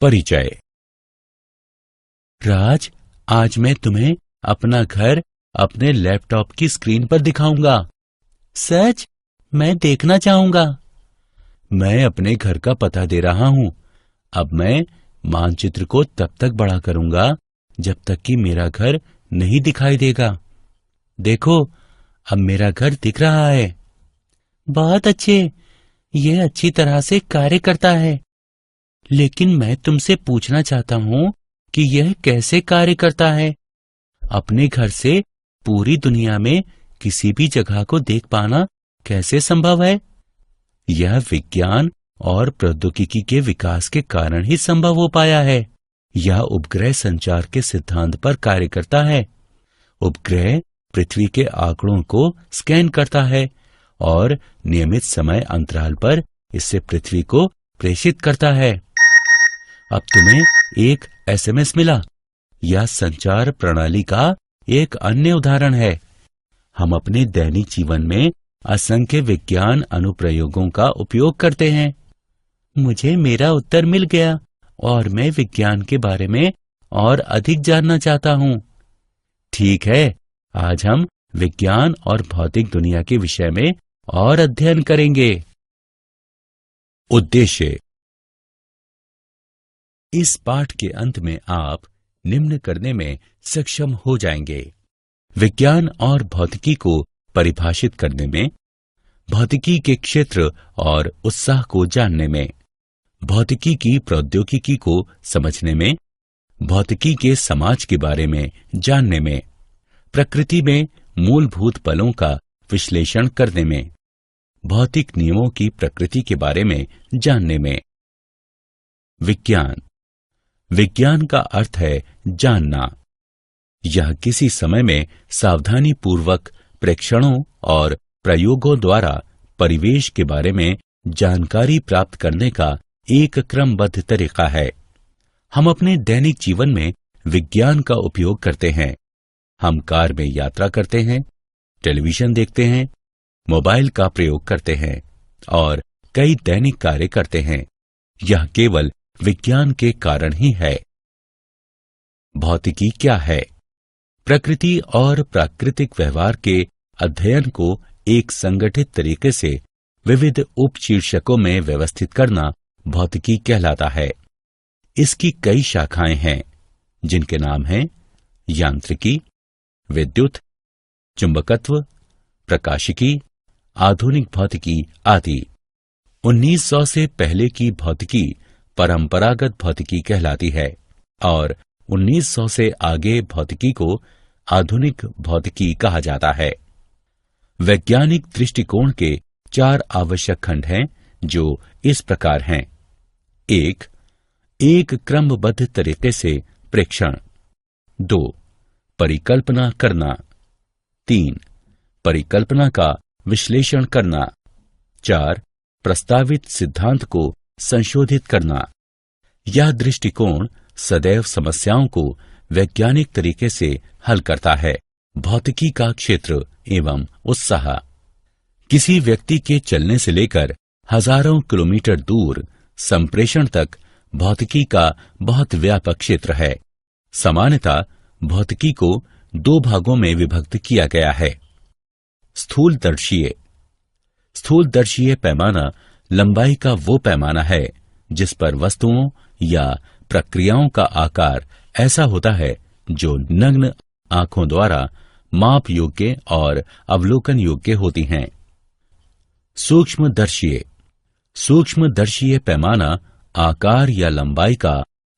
परिचय। राज, आज मैं तुम्हें अपना घर अपने लैपटॉप की स्क्रीन पर दिखाऊंगा। सच? मैं देखना चाहूंगा। मैं अपने घर का पता दे रहा हूं। अब मैं मानचित्र को तब तक बड़ा करूंगा जब तक कि मेरा घर नहीं दिखाई देगा। देखो, अब मेरा घर दिख रहा है। बहुत अच्छे, यह अच्छी तरह से कार्य करता है। लेकिन मैं तुमसे पूछना चाहता हूं कि यह कैसे कार्य करता है। अपने घर से पूरी दुनिया में किसी भी जगह को देख पाना कैसे संभव है? यह विज्ञान और प्रौद्योगिकी के विकास के कारण ही संभव हो पाया है। यह उपग्रह संचार के सिद्धांत पर कार्य करता है। उपग्रह पृथ्वी के आंकड़ों को स्कैन करता है और नियमित समय अंतराल पर इससे पृथ्वी को प्रेषित करता है। अब तुम्हें एक एसएमएस मिला। यह संचार प्रणाली का एक अन्य उदाहरण है। हम अपने दैनिक जीवन में असंख्य विज्ञान अनुप्रयोगों का उपयोग करते हैं। मुझे मेरा उत्तर मिल गया और मैं विज्ञान के बारे में और अधिक जानना चाहता हूँ। ठीक है, आज हम विज्ञान और भौतिक दुनिया के विषय में और अध्ययन करेंगे। उद्देश्य। इस पाठ के अंत में आप निम्न करने में सक्षम हो जाएंगे: विज्ञान और भौतिकी को परिभाषित करने में, भौतिकी के क्षेत्र और उत्साह को जानने में, भौतिकी की प्रौद्योगिकी को समझने में, भौतिकी के समाज के बारे में जानने में, प्रकृति में मूलभूत बलों का विश्लेषण करने में, भौतिक नियमों की प्रकृति के बारे में जानने में। विज्ञान। विज्ञान का अर्थ है जानना। यह किसी समय में सावधानी पूर्वक प्रेक्षणों और प्रयोगों द्वारा परिवेश के बारे में जानकारी प्राप्त करने का एक क्रमबद्ध तरीका है। हम अपने दैनिक जीवन में विज्ञान का उपयोग करते हैं। हम कार में यात्रा करते हैं, टेलीविजन देखते हैं, मोबाइल का प्रयोग करते हैं और कई दैनिक कार्य करते हैं। यह केवल विज्ञान के कारण ही है। भौतिकी क्या है? प्रकृति और प्राकृतिक व्यवहार के अध्ययन को एक संगठित तरीके से विविध उपशीर्षकों में व्यवस्थित करना भौतिकी कहलाता है। इसकी कई शाखाएं हैं, जिनके नाम हैं यांत्रिकी, विद्युत, चुंबकत्व, प्रकाशिकी, आधुनिक भौतिकी आदि। 1900 से पहले की भौतिकी परंपरागत भौतिकी कहलाती है और 1900 से आगे भौतिकी को आधुनिक भौतिकी कहा जाता है। वैज्ञानिक दृष्टिकोण के 4 आवश्यक खंड हैं, जो इस प्रकार हैं: एक क्रमबद्ध तरीके से प्रेक्षण। 2 परिकल्पना करना। 3 परिकल्पना का विश्लेषण करना। 4 प्रस्तावित सिद्धांत को संशोधित करना। यह दृष्टिकोण सदैव समस्याओं को वैज्ञानिक तरीके से हल करता है। भौतिकी का क्षेत्र एवं उत्साह। किसी व्यक्ति के चलने से लेकर हजारों किलोमीटर दूर संप्रेषण तक भौतिकी का बहुत व्यापक क्षेत्र है। सामान्यतः भौतिकी को 2 भागों में विभक्त किया गया है: स्थूलदर्शीय। स्थूलदर्शीय पैमाना लंबाई का वो पैमाना है जिस पर वस्तुओं या प्रक्रियाओं का आकार ऐसा होता है जो नग्न आंखों द्वारा माप योग्य और अवलोकन योग्य होती हैं। सूक्ष्मदर्शीय। सूक्ष्मदर्शीय पैमाना आकार या लंबाई का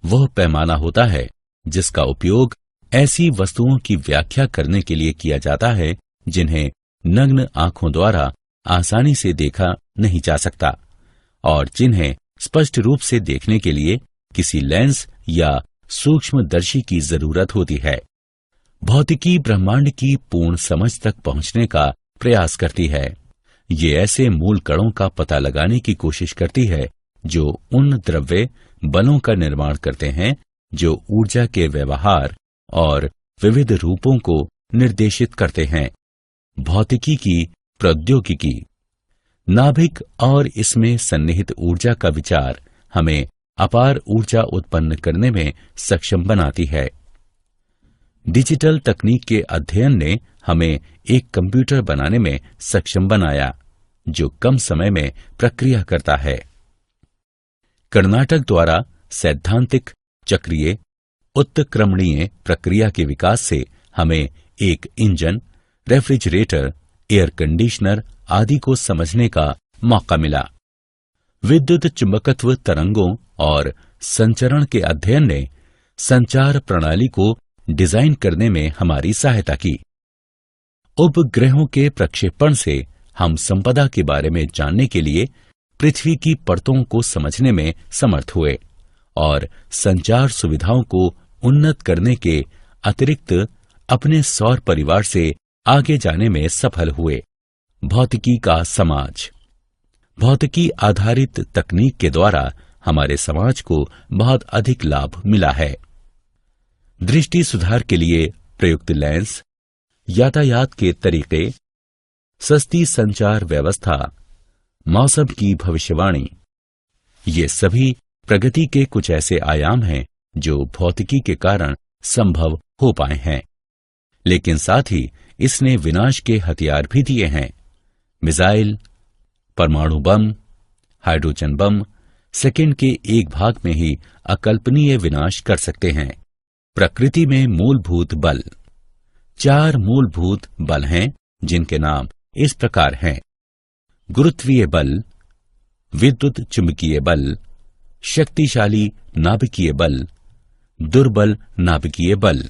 वह पैमाना होता है जिसका उपयोग ऐसी वस्तुओं की व्याख्या करने के लिए किया जाता है जिन्हें नग्न आंखों द्वारा आसानी से देखा नहीं जा सकता और जिन्हें स्पष्ट रूप से देखने के लिए किसी लेंस या सूक्ष्मदर्शी की जरूरत होती है। भौतिकी ब्रह्मांड की पूर्ण समझ तक पहुंचने का प्रयास करती है। ये ऐसे मूल कणों का पता लगाने की कोशिश करती है जो उन द्रव्य बलों का निर्माण करते हैं जो ऊर्जा के व्यवहार और विविध रूपों को निर्देशित करते हैं। भौतिकी की प्रौद्योगिकी। नाभिक और इसमें सन्निहित ऊर्जा का विचार हमें अपार ऊर्जा उत्पन्न करने में सक्षम बनाती है। डिजिटल तकनीक के अध्ययन ने हमें एक कंप्यूटर बनाने में सक्षम बनाया जो कम समय में प्रक्रिया करता है। कर्नाटक द्वारा सैद्धांतिक चक्रीय उत्क्रमणीय प्रक्रिया के विकास से हमें एक इंजन, रेफ्रिजरेटर, एयर कंडीशनर आदि को समझने का मौका मिला। विद्युत चुंबकत्व तरंगों और संचरण के अध्ययन ने संचार प्रणाली को डिजाइन करने में हमारी सहायता की। उपग्रहों के प्रक्षेपण से हम संपदा के बारे में जानने के लिए पृथ्वी की परतों को समझने में समर्थ हुए और संचार सुविधाओं को उन्नत करने के अतिरिक्त अपने सौर परिवार से आगे जाने में सफल हुए। भौतिकी का समाज। भौतिकी आधारित तकनीक के द्वारा हमारे समाज को बहुत अधिक लाभ मिला है। दृष्टि सुधार के लिए प्रयुक्त लेंस, यातायात के तरीके, सस्ती संचार व्यवस्था, मौसम की भविष्यवाणी, ये सभी प्रगति के कुछ ऐसे आयाम हैं जो भौतिकी के कारण संभव हो पाए हैं। लेकिन साथ ही इसने विनाश के हथियार भी दिए हैं। मिसाइल, परमाणु बम, हाइड्रोजन बम सेकंड के एक भाग में ही अकल्पनीय विनाश कर सकते हैं। प्रकृति में मूलभूत बल। 4 मूलभूत बल हैं जिनके नाम इस प्रकार हैं: गुरुत्वीय बल, विद्युत चुंबकीय बल, शक्तिशाली नाभिकीय बल, दुर्बल नाभिकीय बल।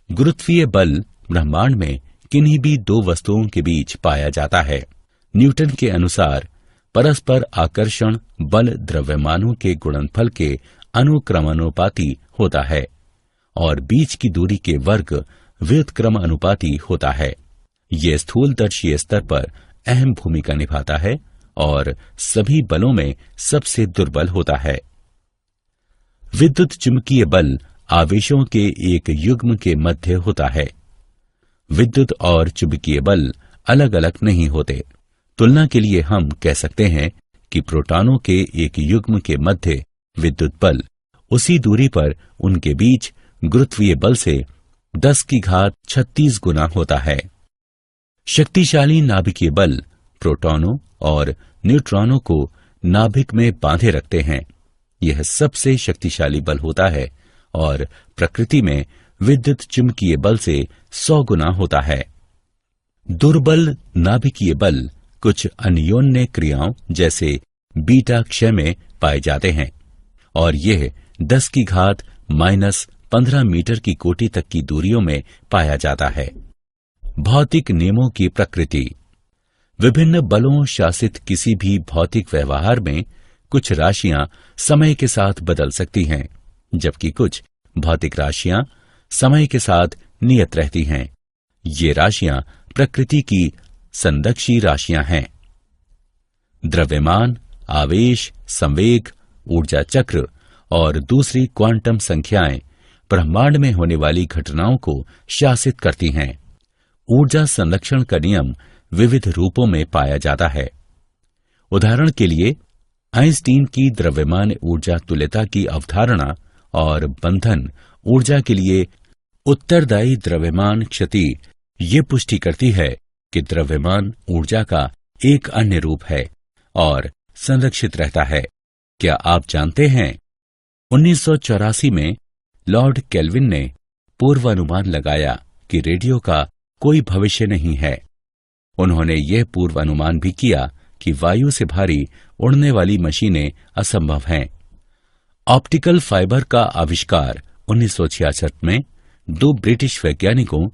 गुरुत्वीय बल ब्रह्मांड में किन्हीं भी 2 वस्तुओं के बीच पाया जाता है। न्यूटन के अनुसार परस्पर आकर्षण बल द्रव्यमानों के गुणनफल के अनुक्रमानुपाती होता है और बीच की दूरी के वर्ग व्युत्क्रमानुपाती होता है। ये स्थूलदर्शी स्तर पर अहम भूमिका निभाता है और सभी बलों में सबसे दुर्बल होता है। विद्युत चुंबकीय बल आवेशों के एक युग्म के मध्य होता है। विद्युत और चुंबकीय बल अलग अलग नहीं होते। तुलना के लिए हम कह सकते हैं कि प्रोटॉनों के एक युग्म के मध्य विद्युत बल उसी दूरी पर उनके बीच गुरुत्वीय बल से 10⁻36 गुना होता है। शक्तिशाली नाभिकीय बल प्रोटॉनों और न्यूट्रॉनों को नाभिक में बांधे रखते हैं। यह सबसे शक्तिशाली बल होता है और प्रकृति में विद्युत चुंबकीय बल से 100 गुना होता है। दुर्बल नाभिकीय बल कुछ अन्योन्य क्रियाओं जैसे बीटा क्षय में पाए जाते हैं और यह 10⁻⁻15 मीटर की कोटि तक की दूरियों में पाया जाता है। भौतिक नियमों की प्रकृति। विभिन्न बलों शासित किसी भी भौतिक व्यवहार में कुछ राशियां समय के साथ बदल सकती हैं, जबकि कुछ भौतिक राशियां समय के साथ नियत रहती हैं। ये राशियां प्रकृति की संदक्षी राशियां हैं। द्रव्यमान, आवेश, संवेग, ऊर्जा चक्र और दूसरी क्वांटम संख्याएं ब्रह्मांड में होने वाली घटनाओं को शासित करती हैं। ऊर्जा संरक्षण का नियम विविध रूपों में पाया जाता है। उदाहरण के लिए आइंस्टीन की द्रव्यमान ऊर्जा तुल्यता की अवधारणा और बंधन ऊर्जा के लिए उत्तरदायी द्रव्यमान क्षति ये पुष्टि करती है कि द्रव्यमान ऊर्जा का एक अन्य रूप है और संरक्षित रहता है। क्या आप जानते हैं 1984 में लॉर्ड केल्विन ने पूर्वानुमान लगाया कि रेडियो का कोई भविष्य नहीं है। उन्होंने यह पूर्वानुमान भी किया कि वायु से भारी उड़ने वाली मशीनें असंभव हैं। ऑप्टिकल फाइबर का आविष्कार 1966 में 2 ब्रिटिश वैज्ञानिकों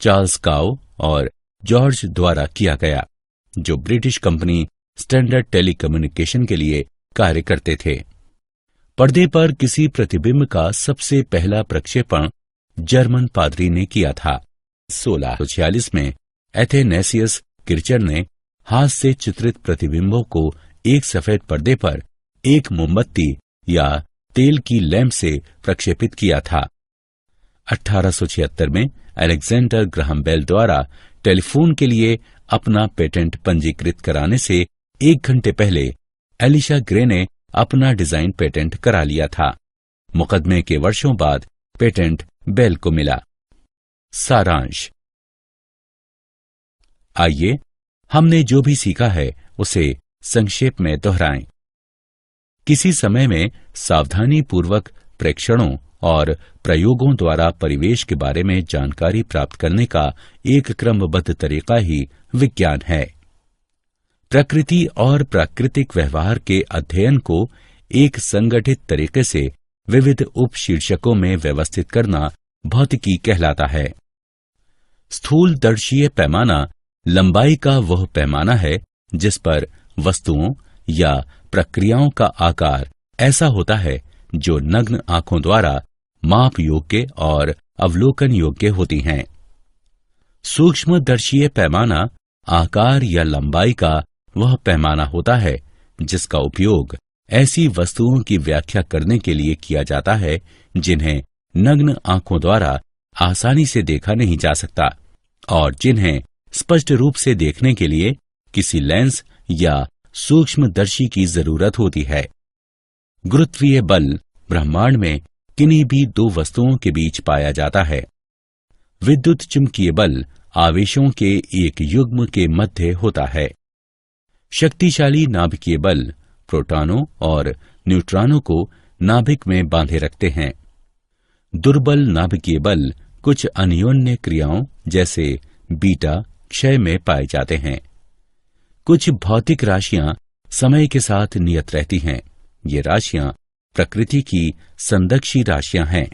चार्ल्स काउ और जॉर्ज द्वारा किया गया, जो ब्रिटिश कंपनी स्टैंडर्ड टेलीकम्युनिकेशन के लिए कार्य करते थे। पर्दे पर किसी प्रतिबिंब का सबसे पहला प्रक्षेपण जर्मन पादरी ने किया था। 1646 में एथेनेसियस किर्चर ने हाथ से चित्रित प्रतिबिंबों को एक सफेद पर्दे पर एक मोमबत्ती या तेल की लैंप से प्रक्षेपित किया था। 1876 में अलेक्जेंडर ग्राहम बेल द्वारा टेलीफोन के लिए अपना पेटेंट पंजीकृत कराने से 1 घंटे पहले एलिशा ग्रे ने अपना डिजाइन पेटेंट करा लिया था। मुकदमे के वर्षों बाद पेटेंट बेल को मिला। सारांश। आइए हमने जो भी सीखा है उसे संक्षेप में दोहराएं। किसी समय में सावधानी पूर्वक प्रेक्षणों और प्रयोगों द्वारा परिवेश के बारे में जानकारी प्राप्त करने का एक क्रमबद्ध तरीका ही विज्ञान है। प्रकृति और प्राकृतिक व्यवहार के अध्ययन को एक संगठित तरीके से विविध उपशीर्षकों में व्यवस्थित करना भौतिकी कहलाता है। स्थूलदर्शीय पैमाना लंबाई का वह पैमाना है जिस पर वस्तुओं या प्रक्रियाओं का आकार ऐसा होता है जो नग्न आंखों द्वारा माप योग्य और अवलोकन योग्य होती हैं। सूक्ष्मदर्शीय पैमाना आकार या लंबाई का वह पैमाना होता है जिसका उपयोग ऐसी वस्तुओं की व्याख्या करने के लिए किया जाता है जिन्हें नग्न आंखों द्वारा आसानी से देखा नहीं जा सकता और जिन्हें स्पष्ट रूप से देखने के लिए किसी लेंस या सूक्ष्मदर्शी की जरूरत होती है। गुरुत्वीय बल ब्रह्मांड में किन्हीं भी दो वस्तुओं के बीच पाया जाता है। विद्युत चुंबकीय बल आवेशों के एक युग्म के मध्य होता है। शक्तिशाली नाभिकीय बल प्रोटॉनों और न्यूट्रॉनों को नाभिक में बांधे रखते हैं। दुर्बल नाभिकीय बल कुछ अन्योन्य क्रियाओं जैसे बीटा क्षय में पाए जाते हैं। कुछ भौतिक राशियां समय के साथ नियत रहती हैं। ये राशियां प्रकृति की संदक्षी राशियां हैं।